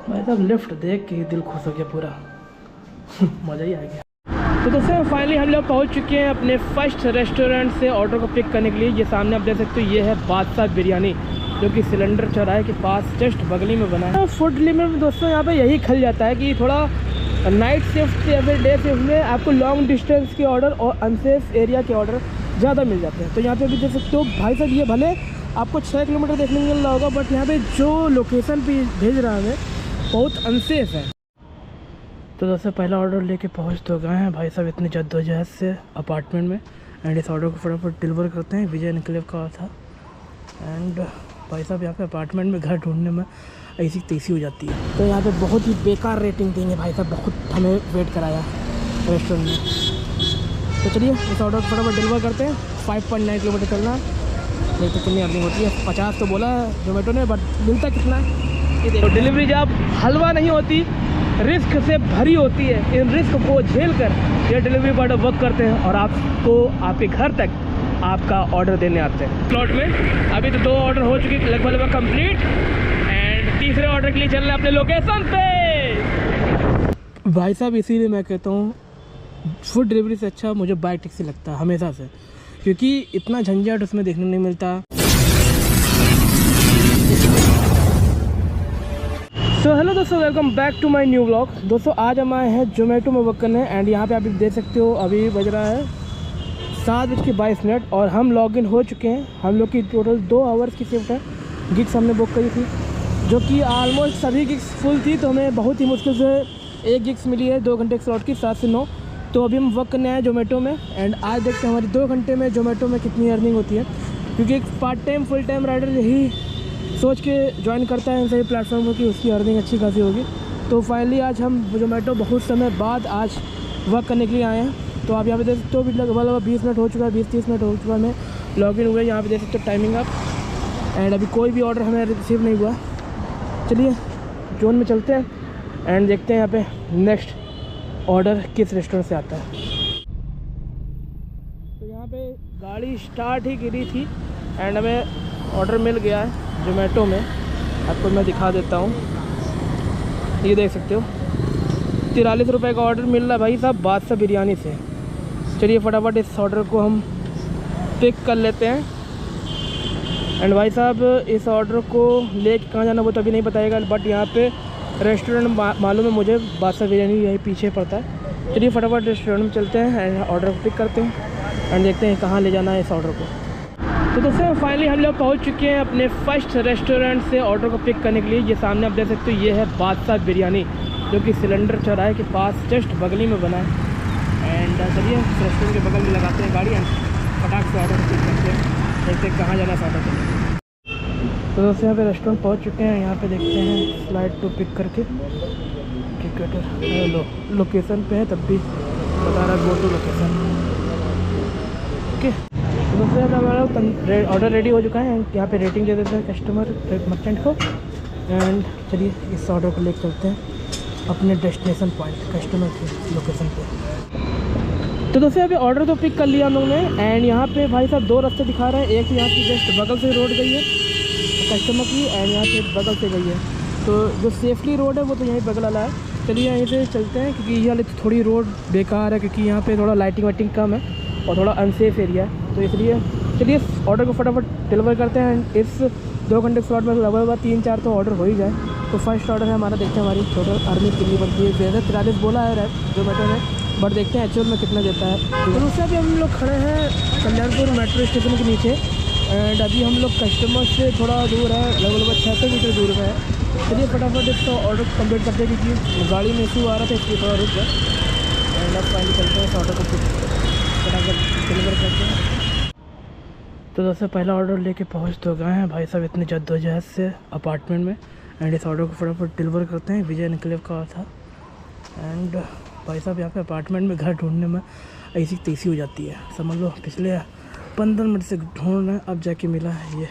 भाई साहब लिफ्ट देख के दिल खुश हो गया पूरा। मज़ा ही आ गया। तो दोस्तों फाइनली हम लोग पहुंच चुके हैं अपने फर्स्ट रेस्टोरेंट से ऑर्डर को पिक करने के लिए। ये सामने आप देख सकते हो, ये है बादशाह बिरयानी, जो कि सिलेंडर चौराहे के पास जस्ट बगली में बना है। फूड डिलीवरी में दोस्तों यहाँ पे यही खल जाता है कि थोड़ा नाइट शिफ्ट या फिर डे शिफ्ट में आपको लॉन्ग डिस्टेंस के ऑर्डर और अनसेफ एरिया के ऑर्डर ज़्यादा मिल जाते हैं। तो यहाँ पे भी देख सकते हो भाई साहब, ये भले आपको 6 किलोमीटर देखने को मिल रहा होगा, बट यहाँ पे जो लोकेशन पे भेज रहा है बहुत अनसेफ है। तो दोस्तों पहला ऑर्डर लेके पहुँच तो गए हैं भाई साहब इतनी जद्दोजहद से अपार्टमेंट में। एंड इस ऑर्डर को फटाफट डिलीवर करते हैं। विजय एनक्लेव का था। एंड भाई साहब यहाँ पे अपार्टमेंट में घर ढूंढने में ऐसी तेज़ी हो जाती है। तो यहाँ पे बहुत ही बेकार रेटिंग देंगे भाई साहब, बहुत हमें वेट कराया रेस्टोरेंट में। तो चलिए इस ऑर्डर को फटाफट डिलीवर करते हैं। 5.9 किलोमीटर चलना, नहीं तो कितनी अर्निंग होती है? 50 तो बोला है जोमेटो ने, बट मिलता कितना है ये देखो। तो डिलीवरी जॉब हलवा नहीं होती, रिस्क से भरी होती है। इन रिस्क को झेल कर ये डिलीवरी बॉय वर्क करते हैं और आपको आपके घर तक आपका ऑर्डर देने आते हैं। प्लॉट में अभी तो 2 ऑर्डर हो चुके लगभग कंप्लीट, एंड तीसरे ऑर्डर के लिए चल रहे हैं अपने लोकेशन पे। भाई साहब इसीलिए मैं कहता हूँ फूड डिलीवरी से अच्छा मुझे बाइक टैक्सी लगता है हमेशा से, क्योंकि इतना झंझट उसमें देखने नहीं मिलता। सो हेलो दोस्तों, welcome back to my new vlog. दोस्तों आज हम आए हैं जोमेटो में वर्क करने, एंड यहाँ पे आप देख सकते हो अभी बज रहा है 7:22 और हम लॉगिन हो चुके हैं। हम लोग की टोटल 2 आवर्स की शिफ्ट है। गिग्स हमने बुक करी थी, जो कि ऑलमोस्ट सभी गिग्स फुल थी, तो हमें बहुत ही मुश्किल से 1 गिग्स मिली है 2 घंटे के स्लॉट की, 7 से 9। तो अभी हम वर्क करने आए जोमेटो में, एंड आज देखते हैं हमारी 2 घंटे में जोमेटो में कितनी अर्निंग होती है, क्योंकि एक part time full time rider यही सोच के ज्वाइन करता है इन सभी प्लेटफॉर्म पर कि उसकी अर्निंग अच्छी खासी होगी। तो फाइनली आज हम जोमेटो बहुत समय बाद आज वर्क करने के लिए आए हैं। तो आप यहाँ पे देख सकते हो लगभग 20 मिनट हो चुका है, 20-30 मिनट हो चुका है हमें लॉगिन हुए। यहाँ पे देख सकते हो टाइमिंग अप, एंड अभी कोई भी ऑर्डर हमें रिसीव नहीं हुआ। चलिए जोन में चलते हैं एंड देखते हैं यहाँ पे नेक्स्ट ऑर्डर किस रेस्टोरेंट से आता है। तो यहाँ पे गाड़ी स्टार्ट ही करी थी एंड हमें ऑर्डर मिल गया है जोमेटो में। आपको मैं दिखा देता हूँ, ये देख सकते हो 43 रुपये का ऑर्डर मिल रहा है भाई साहब बादशाह बिरयानी से। चलिए फटाफट इस ऑर्डर को हम पिक कर लेते हैं। एंड भाई साहब इस ऑर्डर को ले कहाँ जाना वो तो अभी नहीं बताएगा, बट यहाँ पे रेस्टोरेंट मालूम है मुझे, बादशाह बिरयानी यही पीछे पड़ता है। चलिए फटाफट रेस्टोरेंट में चलते हैं एंड ऑर्डर को पिक करते हैं एंड देखते हैं कहाँ ले जाना है इस ऑर्डर को। तो दोस्तों फाइनली हम लोग पहुंच चुके हैं अपने फर्स्ट रेस्टोरेंट से ऑर्डर को पिक करने के लिए। ये सामने आप देख सकते हो, ये है बादशाह बिरयानी, जो कि सिलेंडर चौराहे के पास जस्ट बगली में बना है। एंड चलिए रेस्टोरेंट के बगल में लगाते हैं गाड़ी एंड फटाक से ऑर्डर पिक करते हैं, देखते हैं कहाँ जाना है ऑर्डर करने। तो दोस्तों यहाँ पे रेस्टोरेंट पहुँच चुके हैं। यहाँ पे देखते हैं स्लाइड टू पिक करके टिकट लोकेशन पे है, तब भी बता रहा है गो टू लोकेशन। ओके तो दोस्तों हमारा ऑर्डर रेडी हो चुका है। यहाँ पे रेटिंग दे देते हैं कस्टमर मर्चेंट को। एंड चलिए इस ऑर्डर को लेकर चलते हैं अपने डेस्टिनेशन पॉइंट कस्टमर के लोकेशन पे। तो दोस्तों अभी ऑर्डर तो पिक कर लिया हम लोगों ने, एंड यहाँ पे भाई साहब 2 रास्ते दिखा रहे हैं। एक यहाँ की जस्ट बगल से रोड गई है कस्टमर की, एंड यहाँ से बगल से गई है। तो जो सेफली रोड है वो तो यहीं बगल वाला है। चलिए यहीं से चलते हैं, क्योंकि ये वाली थोड़ी रोड बेकार है, क्योंकि यहाँ पे थोड़ा लाइटिंग वाइटिंग कम है और थोड़ा अनसेफ एरिया है। तो इसलिए चलिए ऑर्डर को फटाफट डिलीवर करते हैं। इस 2 घंटे के स्लॉट में लगभग 3-4 तो ऑर्डर हो ही जाए। तो फर्स्ट ऑर्डर है हमारा, देखते हैं हमारी टोटल अर्निंग कितनी बनती है। 43 बोला है जोमेटो ने, बट देखते हैं एक्चुअल में कितना देता है। तो उससे अभी हम लोग खड़े हैं कल्याणपुर मेट्रो स्टेशन के नीचे, एंड अभी हम लोग कस्टमर से थोड़ा दूर है, लगभग 600 मीटर दूर में है। चलिए फटाफट इसका ऑर्डर कंप्लीट करते हैं, क्योंकि गाड़ी में इशू आ रहा था इसलिए थोड़ा रुक गया। एंड अब फाइनली चलते हैं इस ऑर्डर को फटाफट डिलीवर करते हैं। तो दोस्तों पहला ऑर्डर लेके पहुंच तो गए हैं भाई साहब इतनी जद्दोजहद से अपार्टमेंट में, एंड इस ऑर्डर को फटाफट डिलीवर करते हैं। विजय एनक्लेव का था। एंड भाई साहब यहाँ पे अपार्टमेंट में घर ढूंढने में ऐसी तेज़ी हो जाती है, समझ लो पिछले 15 मिनट से ढूंढ रहे हैं, अब जाके मिला है ये।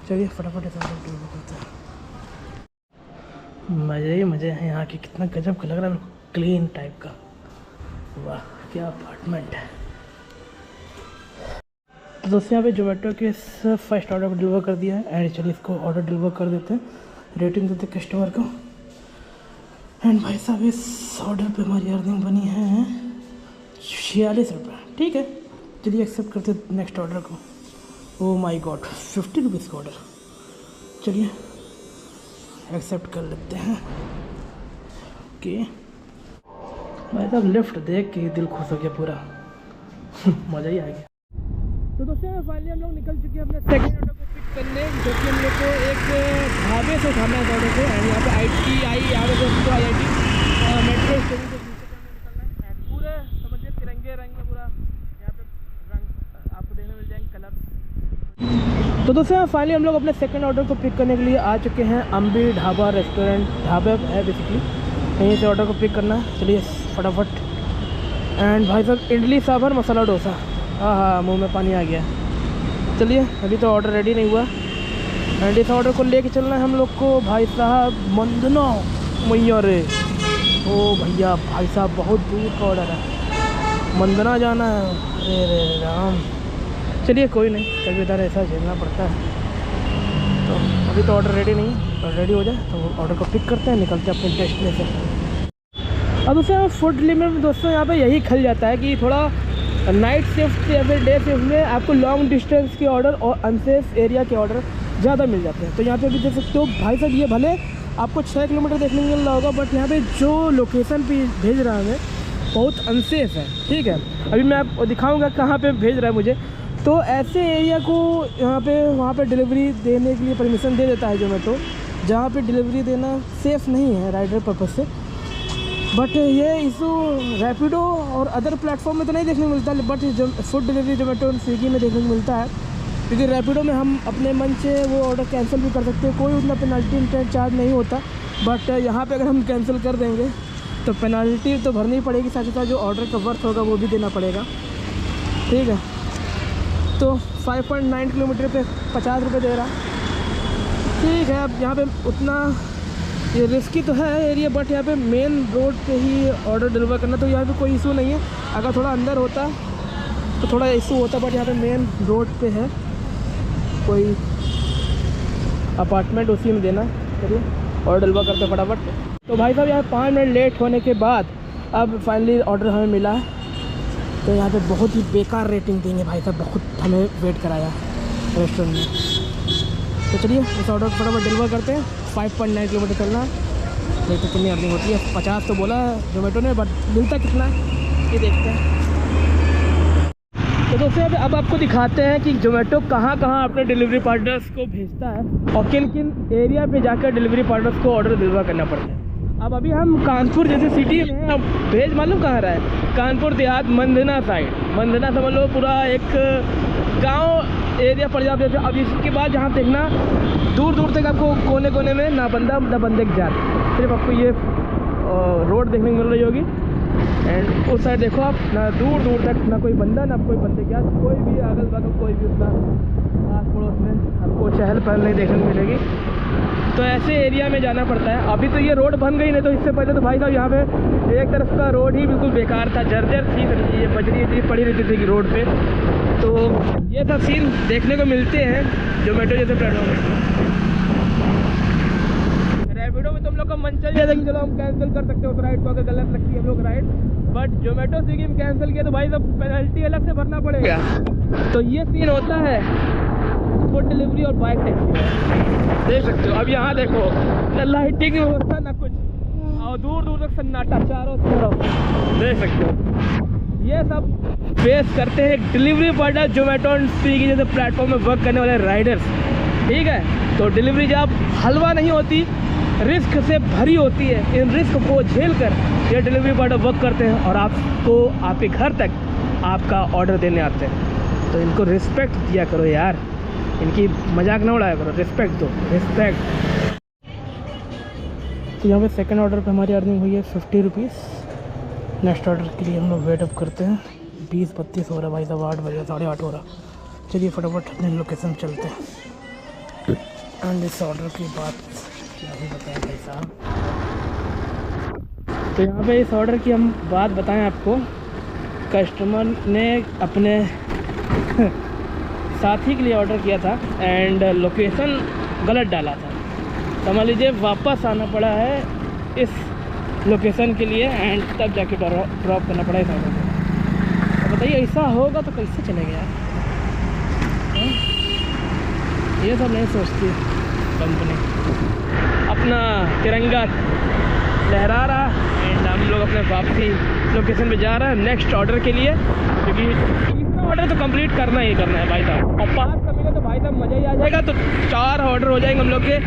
चलिए फटाफट इस ऑर्डर को डिलीवर करते हैं। मज़े ही मज़े हैं यहाँ के, कितना गजब का लग रहा है, क्लीन टाइप का। वाह क्या अपार्टमेंट है। तो दोस्तों यहाँ पे जोमेटो के फर्स्ट ऑर्डर को डिलीवर कर दिया है, एंड चलिए इसको ऑर्डर डिलीवर कर देते हैं। रेटिंग देते हैं कस्टमर को एंड भाई साहब इस ऑर्डर पे हमारी अर्निंग बनी है 46 रुपये। ठीक है, चलिए एक्सेप्ट करते नेक्स्ट ऑर्डर को। ओ माय गॉड, 50 रुपीज़ का ऑर्डर। चलिए एक्सेप्ट कर लेते हैं। ओके भाई साहब, लिफ्ट देख के दिल खुश हो गया पूरा। मज़ा ही आ गया। तो दोस्तों फाइनली हम लोग निकल चुके हैं अपने सेकंड ऑर्डर को पिक करने, जो कि हम लोग को एक ढाबे से उठाना है ऑर्डर को। एंड यहाँ पे ITI यहाँ पे जो IIT मेट्रो स्टेशन के नीचे निकलना है। पूरे समझिए तिरंगे रंग में पूरा यहाँ पे रंग आपको देखने मिल जाएंगे कलर। तो दोस्तों फाइनली हम लोग अपने सेकंड ऑर्डर को पिक करने के लिए आ चुके हैं। अम्बी ढाबा रेस्टोरेंट, ढाबा है बेसिकली, यहीं से ऑर्डर को पिक करना है। चलिए फटाफट। एंड भाई साहब इडली सांभर मसाला डोसा, हाँ मुंह में पानी आ गया। चलिए अभी तो ऑर्डर रेडी नहीं हुआ। एंड इस ऑर्डर को लेके चलना है हम लोग को भाई साहब मंदना मैया रे। ओ भैया भाई साहब बहुत दूर का ऑर्डर है, मंदना जाना है। अरे रे राम, चलिए कोई नहीं, कभी इधर ऐसा झेलना पड़ता है। तो अभी तो ऑर्डर रेडी नहीं, और रेडी हो जाए तो ऑर्डर को पिक करते हैं, निकलते हैं अपने डेस्टिनेशन। अब उसे फूड डिलीवरी में दोस्तों यहाँ पे यही खल जाता है कि थोड़ा नाइट शिफ्ट या फिर डे शिफ्ट में आपको लॉन्ग डिस्टेंस के ऑर्डर और अनसेफ एरिया के ऑर्डर ज़्यादा मिल जाते हैं। तो यहाँ पे भी देख सकते हो भाई साहब, ये भले आपको 6 किलोमीटर देखने को मिल रहा होगा, बट यहाँ पे जो लोकेशन पे भेज रहा है बहुत अनसेफ है। ठीक है, अभी मैं आपको दिखाऊँगा कहाँ पर भेज रहा है मुझे। तो ऐसे एरिया को यहाँ पे वहाँ पे डिलीवरी देने के लिए परमिशन दे देता है जोमेटो, जहाँ पे डिलीवरी देना सेफ़ नहीं है राइडर पर्पज़ से। बट ये इशू रैपिडो और अदर प्लेटफॉर्म में तो नहीं देखने को मिलता, बट जो फूड डिलीवरी जोमेटो और स्विगी में देखने को मिलता है। क्योंकि रैपिडो में हम अपने मन से वो ऑर्डर कैंसिल भी कर सकते हैं, कोई उतना पेनल्टी चार्ज नहीं होता। बट यहाँ पे अगर हम कैंसिल कर देंगे तो पेनल्टी तो भरनी पड़ेगी, साथ ही साथ जो ऑर्डर का वर्थ होगा वो भी देना पड़ेगा। ठीक है, तो 5.9 किलोमीटर पे 50 रुपये दे रहा। ठीक है, अब यहाँ पे उतना ये रिस्की तो है एरिया, बट यहाँ पे मेन रोड पे ही ऑर्डर डिलीवर करना, तो यहाँ पे कोई इशू नहीं है। अगर थोड़ा अंदर होता तो थोड़ा इशू होता, बट यहाँ पे मेन रोड पे है, कोई अपार्टमेंट उसी में देना। चलिए ऑर्डर डिलीवर करते फटाफट। तो भाई साहब यहाँ 5 मिनट लेट होने के बाद अब फाइनली ऑर्डर हमें मिला है। तो यहाँ पे बहुत ही बेकार रेटिंग देंगे भाई साहब, बहुत हमें वेट कराया रेस्टोरेंट में। तो चलिए इस ऑर्डर को फटाफट डिलीवर करते हैं। 5.9 किलोमीटर चलना है, नहीं तो कितनी अर्निंग होती है। 50 तो बोला जोमेटो ने, बट मिलता कितना है ये देखते हैं। तो दोस्तों अब आपको दिखाते हैं कि जोमेटो कहाँ कहाँ अपने डिलीवरी पार्टनर्स को भेजता है और किन किन एरिया पे जाकर डिलीवरी पार्टनर्स को ऑर्डर डिलीवर करना पड़ता है। अब अभी हम कानपुर जैसे सिटी में हैं। अब भेज मालूम कहाँ रहा है? कानपुर देहात मंदना साइड, मंदना समझ लो पूरा एक गांव एरिया पड़ जाता है। अब इसके बाद जहाँ देखना दूर दूर तक आपको कोने कोने में ना बंदा ना बंदे की जात, सिर्फ आपको ये रोड देखने को मिल रही होगी। एंड उस साइड देखो आप, ना दूर दूर तक ना कोई बंदा ना कोई बंदे की जात, कोई भी अगल बगल कोई भी उतना आस पड़ोस में आपको चहल पहल नहीं देखने को मिलेगी। तो ऐसे एरिया में जाना पड़ता है। अभी तो ये रोड बन गई, नहीं तो इससे पहले तो भाई साहब यहाँ पे एक तरफ का रोड ही बिल्कुल बेकार था, जर्जर थी, ये बजरी पड़ी रहती थी रोड पे। तो ये सब सीन देखने को मिलते हैं जोमेटो जैसे प्लेटफॉर्म में। रैपिडो में तो हम लोग का मन चल जाता है कि चलो हम कैंसिल कर सकते हो उस राइड को, अगर गलत लगती है हम लोग राइड। बट जोमेटो स्विगी में कैंसिल किया तो भाई साहब पेनल्टी अलग से भरना पड़ेगा। तो ये सीन होता है फूड डिलीवरी और बाइक टैक्सी। देख सकते हो अब यहाँ देखो, ना लाइटिंग व्यवस्था ना कुछ, और दूर दूर तक सन्नाटा चारों तरफ देख सकते हो। ये सब फेस करते हैं डिलीवरी पार्टनर जोमेटो और स्विगी जैसे प्लेटफॉर्म में वर्क करने वाले राइडर्स। ठीक है, तो डिलीवरी जॉब हलवा नहीं होती, रिस्क से भरी होती है। इन रिस्क को झेल कर ये डिलीवरी पार्टनर वर्क करते हैं और आपको आपके घर तक आपका ऑर्डर देने आते हैं। तो इनको रिस्पेक्ट दिया करो यार, इनकी मजाक ना उड़ाया करो, रिस्पेक्ट दो, रिस्पेक्ट। तो यहाँ पे सेकंड ऑर्डर पे हमारी अर्निंग हुई है 50 रुपीज़। नेक्स्ट ऑर्डर के लिए हम लोग वेट अप करते हैं। 20-32 हो रहा भाई साहब, 8 बजे 8:30 हो रहा। चलिए फटाफट अपने लोकेशन चलते हैं। एंड इस ऑर्डर की बात क्या ही बताएं भाई साहब। तो यहाँ पे इस ऑर्डर की हम बात बताएं आपको, कस्टमर ने अपने साथी के लिए ऑर्डर किया था एंड लोकेशन गलत डाला था। समझ लीजिए वापस आना पड़ा है इस लोकेशन के लिए एंड तब जाके ड्रॉप करना पड़ा इस ऑर्डर को। तो बताइए ऐसा होगा तो कैसे चलेगा यार? ये सब नहीं सोचती कंपनी। अपना तिरंगा लहरा रहा एंड हम लोग अपने वापसी लोकेशन पे जा रहे हैं नेक्स्ट ऑर्डर के लिए, क्योंकि तीसरा ऑर्डर तो कंप्लीट करना ही करना है भाई साहब। और 5 का मिले तो भाई साहब मज़ा ही आ जाएगा। तो 4 ऑर्डर हो जाएंगे हम लोग के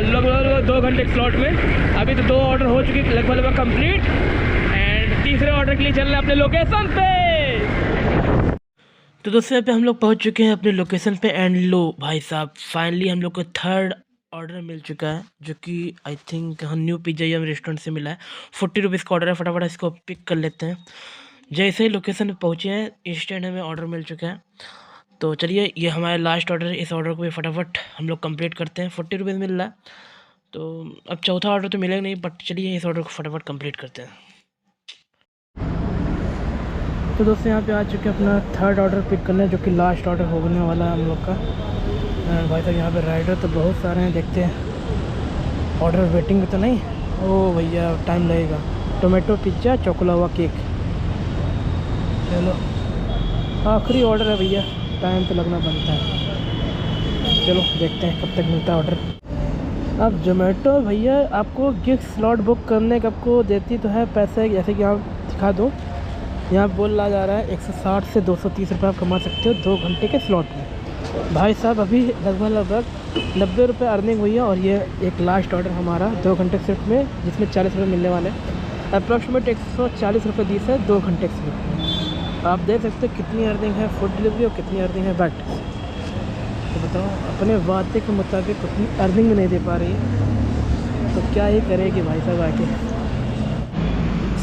लगभग 2 घंटे के स्लॉट में। अभी तो 2 ऑर्डर हो चुके लगभग कंप्लीट एंड तीसरे ऑर्डर के लिए चल रहे हैं अपने लोकेशन पे। तो दोस्तों यहाँ पे हम लोग पहुँच चुके हैं अपने लोकेशन पे एंड लो भाई साहब फाइनली हम लोग को 3rd ऑर्डर मिल चुका है, जो कि I think new Pizza Yum restaurant से मिला है। 40 रुपीज़ का ऑर्डर है। फटाफट इसको पिक कर लेते हैं। जैसे ही लोकेशन पे पहुँचे हैं इंस्टेंट हमें ऑर्डर मिल चुका है। तो चलिए ये हमारा लास्ट ऑर्डर है। इस ऑर्डर को भी फटाफट हम लोग कंप्लीट करते हैं। 40 रुपीज़ मिल रहा है, तो अब चौथा ऑर्डर तो मिलेगा नहीं, बट चलिए इस ऑर्डर को फटाफट कंप्लीट करते हैं। तो दोस्तों यहाँ पे आ चुके हैं अपना 3rd ऑर्डर पिक करने, जो कि लास्ट ऑर्डर होने वाला है हम लोग का। भाई साहब यहाँ पे राइडर तो बहुत सारे हैं, देखते हैं ऑर्डर वेटिंग में तो नहीं। ओ भैया टाइम लगेगा। टोमेटो पिज़्ज़ा चॉकलावा केक, चलो आखिरी ऑर्डर है भैया, टाइम तो लगना बनता है। चलो देखते हैं कब तक मिलता है ऑर्डर। अब जोमेटो भैया आपको गिफ्ट स्लॉट बुक करने का आपको देती तो है पैसे, जैसे कि आप दिखा दो यहाँ बोला जा रहा है 160 से 230 रुपये आप कमा सकते हो 2 घंटे के स्लॉट में। भाई साहब अभी लगभग 90 रुपये अर्निंग हुई है और ये एक लास्ट ऑर्डर हमारा 2 घंटे स्लॉट में, जिसमें 40 रुपये मिलने वाले हैं। अप्रॉक्सीमेट 140 रुपये दी है 2 घंटे के स्लॉट में। आप देख सकते हो कितनी अर्निंग है फूड डिलीवरी और कितनी अर्निंग है बैक। तो बताओ अपने वादे के मुताबिक उतनी अर्निंग नहीं दे पा रही है, तो क्या ही करेगी भाई साहब आके।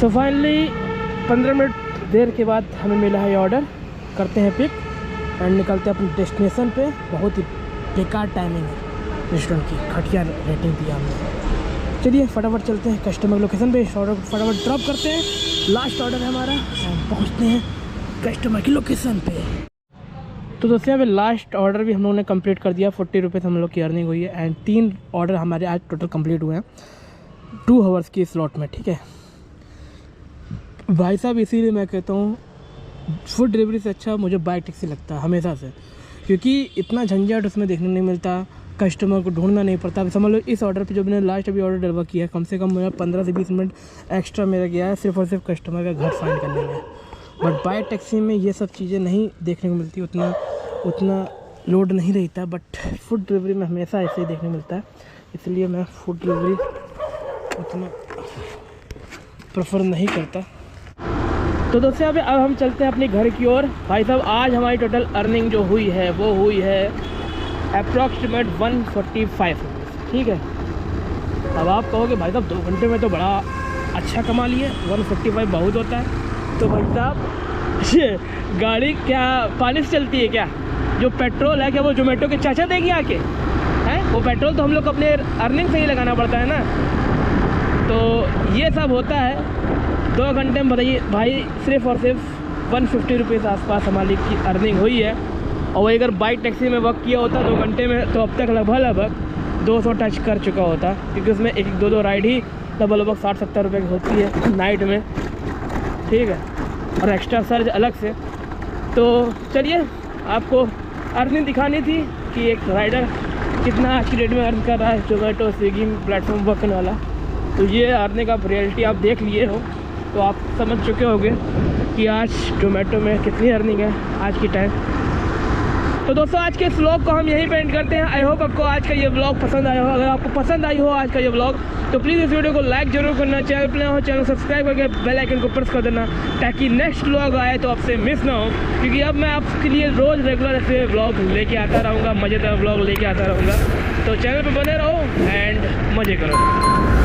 सो फाइनली 15 मिनट देर के बाद हमें मिला है ऑर्डर। करते हैं पिक एंड निकलते हैं अपने डेस्टिनेशन पे। बहुत ही बेकार टाइमिंग है रेस्टोरेंट की, घटिया रेटिंग दिया हमने। चलिए फटाफट चलते हैं कस्टमर लोकेशन पे, इस ऑर्डर को फटाफट ड्रॉप करते हैं। लास्ट ऑर्डर है हमारा एंड पहुँचते हैं कस्टमर की लोकेशन पे। तो दोस्तों यहाँ पे लास्ट ऑर्डर भी हम लोगों ने कंप्लीट कर दिया। 40 रुपीज़ हम लोग की अर्निंग हुई है एंड 3 ऑर्डर हमारे आज टोटल कंप्लीट हुए हैं 2 आवर्स की स्लॉट में। ठीक है भाई साहब, इसीलिए मैं कहता हूँ फूड डिलीवरी से अच्छा मुझे बाइक टैक्सी लगता है हमेशा से, क्योंकि इतना झंझट उसमें देखने नहीं मिलता, कस्टमर को ढूंढना नहीं पड़ता। समझ लो इस ऑर्डर पे जो मैंने लास्ट अभी ऑर्डर डिलीवर किया है, कम से कम मेरा 15 से 20 मिनट एक्स्ट्रा मेरा गया है सिर्फ और सिर्फ कस्टमर का घर फाइंड करने में। बट बाइक टैक्सी में ये सब चीज़ें नहीं देखने को मिलती, उतना लोड नहीं रहता। बट फूड डिलीवरी में हमेशा ऐसे ही देखने मिलता है, इसलिए मैं फूड डिलीवरी उतना प्रेफर नहीं करता। तो दोस्तों अब हम चलते हैं अपने घर की ओर। भाई साहब आज हमारी टोटल अर्निंग जो हुई है वो हुई है अप्रॉक्सीमेट 145 रुपीज़। ठीक है, अब आप कहोगे भाई साहब 2 घंटे में तो बड़ा अच्छा कमा लिए, 145 बहुत होता है। तो भाई साहब ये गाड़ी क्या पानी से चलती है क्या? जो पेट्रोल है क्या वो जोमेटो के चाचा देगी आके? हैं वो पेट्रोल तो हम लोग अपने अर्निंग से ही लगाना पड़ता है ना। तो ये सब होता है 2 घंटे में। बताइए भाई सिर्फ और सिर्फ 150 रुपीज़ आसपास हमारी की अर्निंग हुई है। और वही अगर बाइक टैक्सी में वर्क किया होता 2 घंटे में तो अब तक लगभग 200 टच कर चुका होता, क्योंकि उसमें 1-2 राइड ही लगभग 60-70 रुपये की होती है नाइट में। ठीक है, और एक्स्ट्रा चार्ज अलग से। तो चलिए आपको अर्निंग दिखानी थी कि एक राइडर कितना आज की डेट में अर्न कर रहा है जोमेटो स्विगी प्लेटफॉर्म वर्क करने वाला। तो ये अर्निंग का रियलिटी आप देख लिए हो तो आप समझ चुके होंगे कि आज जोमेटो में कितनी अर्निंग है आज की टाइम। तो दोस्तों आज के इस व्लॉग को हम यहीं पे एंड करते हैं। आई होप आपको आज का ये व्लॉग पसंद आया हो। अगर आपको पसंद आई हो आज का ये व्लॉग तो प्लीज़ इस वीडियो को लाइक जरूर करना, चैनल पर हो चैनल सब्सक्राइब करके बेल आइकन को प्रेस कर देना, ताकि नेक्स्ट व्लॉग आए तो आपसे मिस ना हो। क्योंकि अब मैं आपके लिए रोज़ रेगुलर ऐसे व्लॉग लेके आता रहूँगा, मज़ेदार व्लॉग लेके आता रहूँगा। तो चैनल पर बने रहो एंड मज़े करो।